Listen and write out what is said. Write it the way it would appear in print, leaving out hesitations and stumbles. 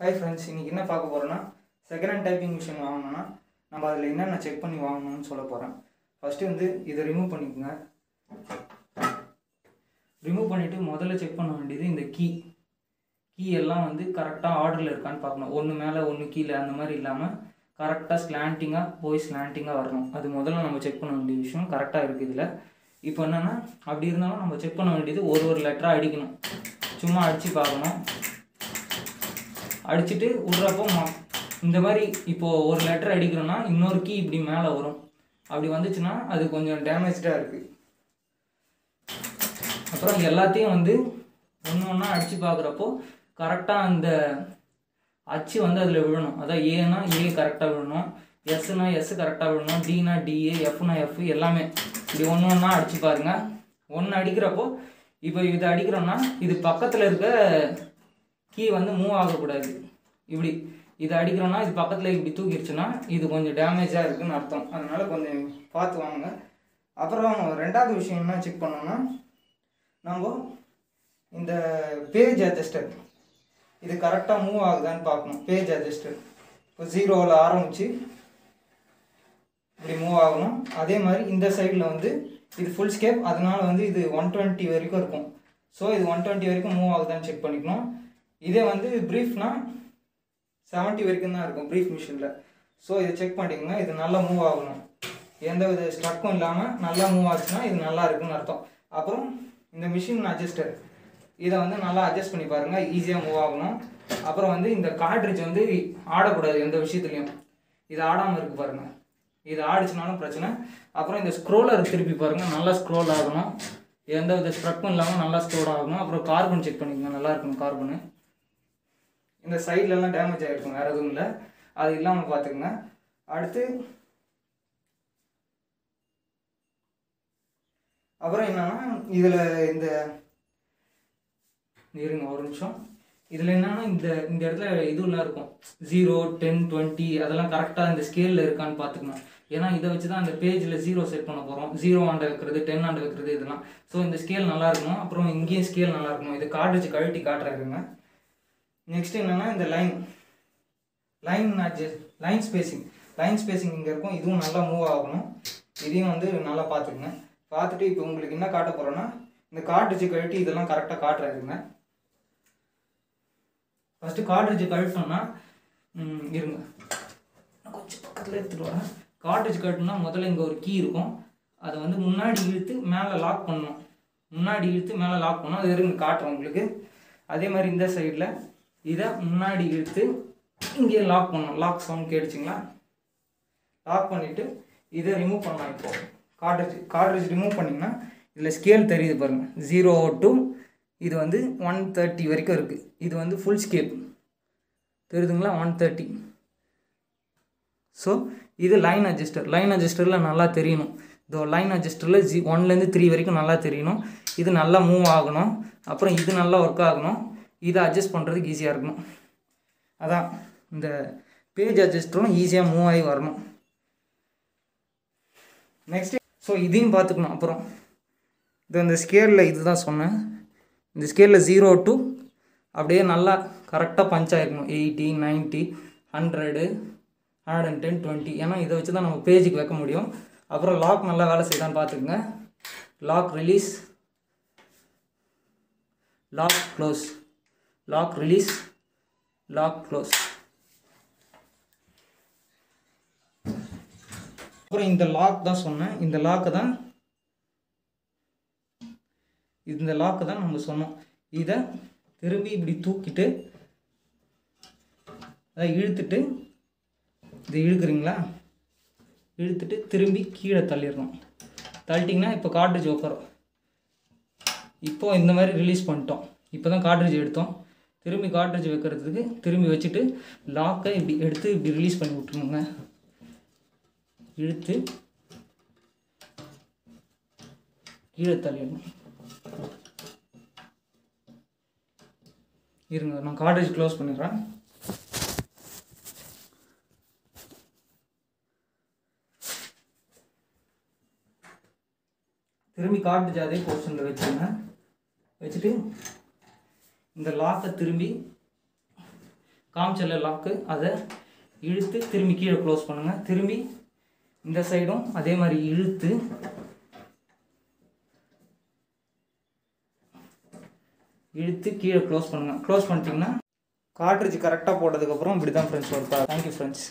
Hi friends, இன்றைக்கி என்ன பார்க்க போகிறோன்னா செகண்ட் ஹேண்ட் டைப்பிங் மிஷின் வாங்கணும்னா நம்ம அதில் என்னென்ன செக் பண்ணி வாங்கணும்னு சொல்ல போகிறேன். ஃபஸ்ட்டு வந்து இதை ரிமூவ் பண்ணிக்கோங்க. ரிமூவ் பண்ணிவிட்டு முதல்ல செக் பண்ண வேண்டியது இந்த கீ எல்லாம் வந்து கரெக்டாக ஆர்டரில் இருக்கான்னு பார்க்கணும். ஒன்று மேலே ஒன்று கீழே அந்த மாதிரி இல்லாமல் கரெக்டாக ஸ்லாண்டிங்காக போய் ஸ்லாண்டிங்காக வரணும். அது முதல்ல நம்ம செக் பண்ண வேண்டிய விஷயம். கரெக்டாக இருக்குது இதில். இப்போ என்னென்னா அப்படி இருந்தாலும் நம்ம செக் பண்ண வேண்டியது ஒரு லெட்டராக அடிக்கணும். சும்மா அடித்து பார்க்கணும். அடிச்சுட்டு விட்றப்போ இந்த மாதிரி இப்போது ஒரு லெட்டர் அடிக்கிறோன்னா இன்னொரு கீ இப்படி மேலே வரும். அப்படி வந்துச்சுன்னா அது கொஞ்சம் டேமேஜாக இருக்குது. அப்புறம் எல்லாத்தையும் வந்து ஒன்று ஒன்றா அடித்து பார்க்குறப்போ கரெக்டாக அந்த அச்சு வந்து அதில் விழணும். அதான் ஏன்னா ஏ கரெக்டாக விழணும், எஸ்னா எஸ் கரெக்டாக விழணும், டினா டிஏ, எஃப்னா எஃப் எல்லாமே இப்படி ஒன்று ஒன்றா அடித்து பாருங்கள். ஒன்று அடிக்கிறப்போ இப்போ இதை அடிக்கிறோன்னா இது பக்கத்தில் இருக்க கீ வந்து மூவ் ஆகக்கூடாது. இப்படி இதை அடிக்கிறோன்னா இது பக்கத்தில் இப்படி தூக்கிடுச்சுன்னா இது கொஞ்சம் டேமேஜாக இருக்குதுன்னு அர்த்தம். அதனால் கொஞ்சம் பார்த்து வாங்க. அப்புறம் ரெண்டாவது விஷயம் என்ன செக் பண்ணோன்னா நம்ம இந்த பேஜ் அட்ஜஸ்டர் இது கரெக்டாக மூவ் ஆகுதான்னு பார்க்கணும். பேஜ் அட்ஜஸ்டர் இப்போ 0ல் ஆரம்பித்து இப்படி மூவ் ஆகணும். அதே மாதிரி இந்த சைடில் வந்து இது ஃபுல் ஸ்கேப், அதனால வந்து இது 120 வரைக்கும் இருக்கும். ஸோ இது 120 வரைக்கும் மூவ் ஆகுதான்னு செக் பண்ணிக்கணும். இதே வந்து ப்ரீஃப்னா 70 வரைக்கும் தான் இருக்கும் ப்ரீஃப் மிஷினில். ஸோ இதை செக் பண்ணிக்கோங்க. இது நல்லா மூவ் ஆகணும், எந்த வித ஸ்ட்ரக்கும் இல்லாமல் நல்லா மூவ் ஆச்சுன்னா இது நல்லா இருக்குன்னு அர்த்தம். அப்புறம் இந்த மிஷின் அட்ஜஸ்டர் இதை வந்து நல்லா அட்ஜஸ்ட் பண்ணி பாருங்கள், ஈஸியாக மூவ் ஆகணும். அப்புறம் வந்து இந்த கார்ட்ரிட்ஜ் வந்து ஆடக்கூடாது எந்த விஷயத்துலையும். இது ஆடாமல் இருக்குது பாருங்கள், இது ஆடிச்சுனாலும் பிரச்சனை. அப்புறம் இந்த ஸ்க்ரோலர் திருப்பி பாருங்கள், நல்லா ஸ்க்ரோல் ஆகணும், எந்த வித ஸ்ட்ரக்கும் இல்லாமல் நல்லா ஸ்க்ரோல் ஆகணும். அப்புறம் கார்பன் செக் பண்ணிக்கோங்க, நல்லா இருக்கணும் கார்பனு. இந்த சைட்லலாம் டேமேஜ் ஆகிருக்கும், வேறு எதுவும் இல்லை, அது இல்லாமல் பார்த்துக்குங்க. அடுத்து அப்புறம் என்னன்னா இதில் இந்த இருங்க ஒரு நிமிஷம். இதில் என்னன்னா இந்த இடத்துல இதுலாம் இருக்கும் 0, 10, 20 அதெல்லாம் கரெக்டாக இந்த ஸ்கேலில் இருக்கான்னு பார்த்துக்கணும். ஏன்னா இதை வச்சு தான் அந்த பேஜில் 0 செட் பண்ண போகிறோம். 0 ஆண்டு வைக்கிறது, 10 ஆண்டு வைக்கிறது இதெல்லாம். ஸோ இந்த ஸ்கேல் நல்லா இருக்கணும். அப்புறம் இங்கேயும் ஸ்கேல் நல்லா இருக்கணும். இது கார்ட்ரிட்ஜ் கழட்டி காட்டுறாருங்க. நெக்ஸ்ட் என்னென்னா இந்த லைன் ஸ்பேசிங் இங்கே இருக்கும். இதுவும் நல்லா மூவ் ஆகணும். இதையும் வந்து நல்லா பார்த்துக்குங்க. பார்த்துட்டு இப்போ உங்களுக்கு என்ன காட்ட போகிறோன்னா இந்த கார்ட்ரிட்ஜ் கழட்டி இதெல்லாம் கரெக்டாக காட்டுறாருங்க. ஃபஸ்ட்டு கார்ட்ரிட்ஜ் கழட்டோம்னா இருங்க கொஞ்சம் பக்கத்தில் எடுத்துகிட்டு வரேன். கார்ட்ரிட்ஜ் கழட்டோம்னா முதல்ல இங்கே ஒரு கீ இருக்கும், அதை வந்து முன்னாடி இழுத்து மேலே லாக் பண்ணணும். அது இருங்க காட்டுறோம் உங்களுக்கு. அதே மாதிரி இந்த சைடில் இதை முன்னாடி இழுத்து இங்கே லாக் பண்ணணும். Lock sound கேட்டுச்சிங்களா? லாக் பண்ணிவிட்டு இதை ரிமூவ் பண்ணலாம். இப்போது கார்ட்ரிட்ஜ் ரிமூவ் பண்ணிங்கன்னா இதில் ஸ்கேல் தெரியுது பாருங்கள். 0 to இது வந்து 130 வரைக்கும் இருக்குது. இது வந்து ஃபுல் ஸ்கேப் தெரியுதுங்களா, 130. ஸோ இது லைன் அட்ஜஸ்டரில் நல்லா தெரியணும். இதோ லைன் அட்ஜஸ்டரில் 1லேருந்து 3 வரைக்கும் நல்லா தெரியணும். இது நல்லா மூவ் ஆகணும். அப்புறம் இது நல்லா ஒர்க் ஆகணும். இதை அட்ஜஸ்ட் பண்ணுறதுக்கு ஈஸியாக இருக்கணும். அதான் இந்த பேஜ் அட்ஜஸ்டரும் ஈஸியாக மூவ் ஆகி வரணும். நெக்ஸ்ட்டு ஸோ இதையும் பார்த்துக்கணும். அப்புறம் இது இந்த ஸ்கேலில் இது தான் சொன்னேன். இந்த ஸ்கேலில் 0 to அப்படியே நல்லா கரெக்டாக பஞ்ச் ஆகிருக்கணும். 80, 90, 100, 110, 20. ஏன்னா இதை வச்சு தான் நம்ம பேஜுக்கு வைக்க முடியும். அப்புறம் லாக் நல்லா வேலை செய்தான்னு பார்த்துக்குங்க. Lock release, lock close, lock release, lock close. அப்புறம் இந்த லாக் தான் சொன்னேன். இந்த லாக்கு தான் நம்ம சொன்னோம். இதை திரும்பி இப்படி தூக்கிட்டு அதை இழுத்துட்டு இதை இழுக்கிறீங்களா, இழுத்துட்டு திரும்பி கீழே தள்ளிடணும். தள்ளிட்டிங்கன்னா இப்போ கார்ட்ரிட்ஜ் உட்காரும். இப்போது இந்த மாதிரி ரிலீஸ் பண்ணிட்டோம். இப்போ தான் கார்ட்ரிட்ஜ் எடுத்தோம். திரும்பி கார்ட்ரிட்ஜ் வைக்கிறதுக்கு திரும்பி வச்சுட்டு லாக்கை இப்படி எடுத்து இப்படி ரிலீஸ் பண்ணி விட்டுருணுங்க. இழுத்து கீழே தள்ளிடணும். இருங்க நான் கார்ட்ரிட்ஜ் க்ளோஸ் பண்ணிடுறேன். திரும்பி கார்ட்ரிட்ஜ் அதே போர்ஷனில் வச்சுருங்க. வச்சுட்டு இந்த லாக்கை திரும்பி காமிச்சல லாக்கு, அதை இழுத்து திரும்பி கீழே க்ளோஸ் பண்ணுங்கள். திரும்பி இந்த சைடும் அதே மாதிரி இழுத்து கீழே க்ளோஸ் பண்ணுங்கள். க்ளோஸ் பண்ணிட்டீங்கன்னா கார்ட்ரிட்ஜ் கரெக்டாக போட்டதுக்கப்புறம் இப்படி தான் ஃப்ரெண்ட்ஸ் ஒர்க் ஆகும். Thank you friends.